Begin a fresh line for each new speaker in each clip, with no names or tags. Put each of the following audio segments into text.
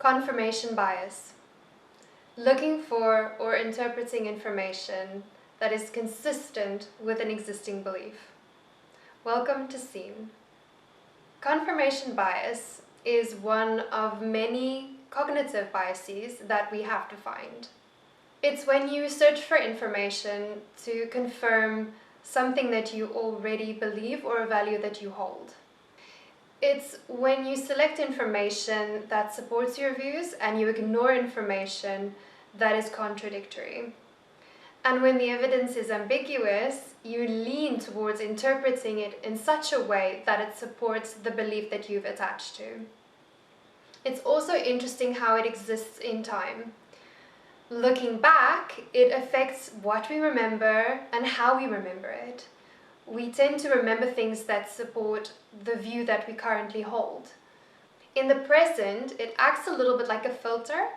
Confirmation bias. Looking for or interpreting information that is consistent with an existing belief. Welcome to SIEN. Confirmation bias is one of many cognitive biases that we have to find. It's when you search for information to confirm something that you already believe or a value that you hold. It's when you select information that supports your views and you ignore information that is contradictory. And when the evidence is ambiguous, you lean towards interpreting it in such a way that it supports the belief that you've attached to. It's also interesting how it exists in time. Looking back, it affects what we remember and how we remember it. We tend to remember things that support the view that we currently hold. In the present, it acts a little bit like a filter,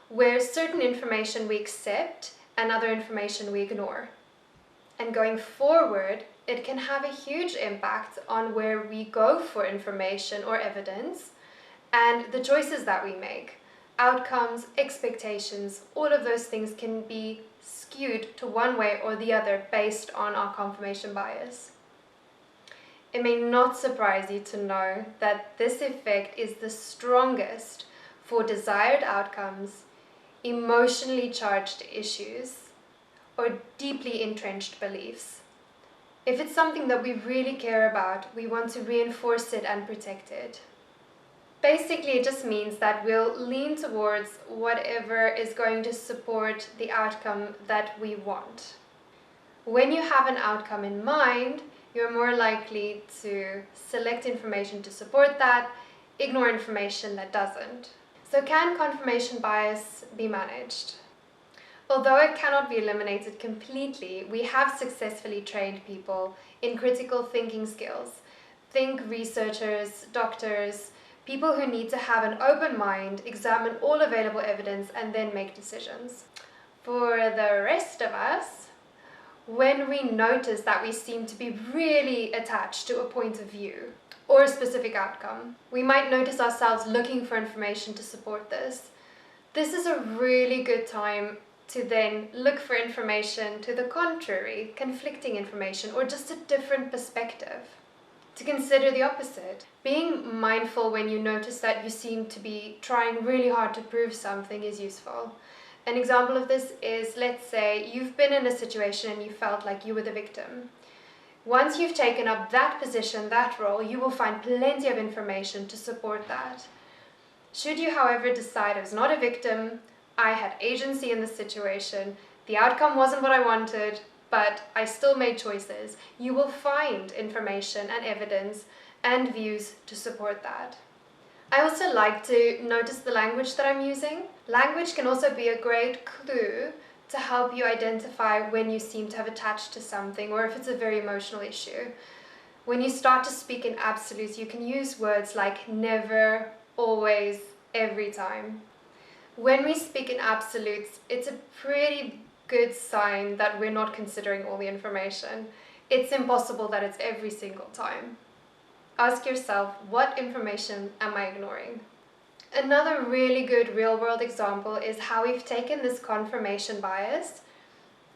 where certain information we accept and other information we ignore. And going forward, it can have a huge impact on where we go for information or evidence and the choices that we make. Outcomes, expectations, all of those things can be skewed to one way or the other based on our confirmation bias. It may not surprise you to know that this effect is the strongest for desired outcomes, emotionally charged issues, or deeply entrenched beliefs. If it's something that we really care about, we want to reinforce it and protect it. Basically, it just means that we'll lean towards whatever is going to support the outcome that we want. When you have an outcome in mind, you're more likely to select information to support that, ignore information that doesn't. So can confirmation bias be managed? Although it cannot be eliminated completely, we have successfully trained people in critical thinking skills. Think researchers, doctors, people who need to have an open mind, examine all available evidence, and then make decisions. For the rest of us, when we notice that we seem to be really attached to a point of view or a specific outcome, we might notice ourselves looking for information to support this. This is a really good time to then look for information to the contrary, conflicting information, or just a different perspective. To consider the opposite. Being mindful when you notice that you seem to be trying really hard to prove something is useful. An example of this is, let's say you've been in a situation and you felt like you were the victim. Once you've taken up that position, that role, you will find plenty of information to support that. Should you, however, decide I was not a victim, I had agency in the situation, the outcome wasn't what I wanted, but I still made choices, you will find information and evidence and views to support that. I also like to notice the language that I'm using. Language can also be a great clue to help you identify when you seem to have attached to something or if it's a very emotional issue. When you start to speak in absolutes, you can use words like never, always, every time. When we speak in absolutes, it's a pretty good sign that we're not considering all the information. It's impossible that it's every single time. Ask yourself, what information am I ignoring? Another really good real-world example is how we've taken this confirmation bias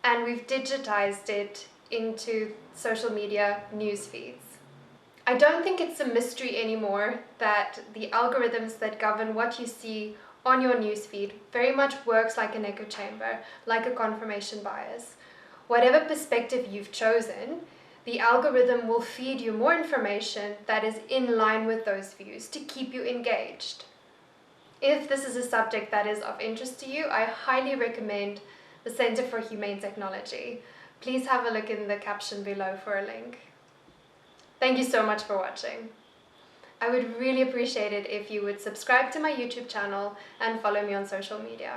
and we've digitized it into social media news feeds. I don't think it's a mystery anymore that the algorithms that govern what you see on your newsfeed very much works like an echo chamber, like a confirmation bias. Whatever perspective you've chosen, the algorithm will feed you more information that is in line with those views to keep you engaged. If this is a subject that is of interest to you, I highly recommend the Center for Humane Technology. Please have a look in the caption below for a link. Thank you so much for watching. I would really appreciate it if you would subscribe to my YouTube channel and follow me on social media.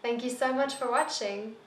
Thank you so much for watching.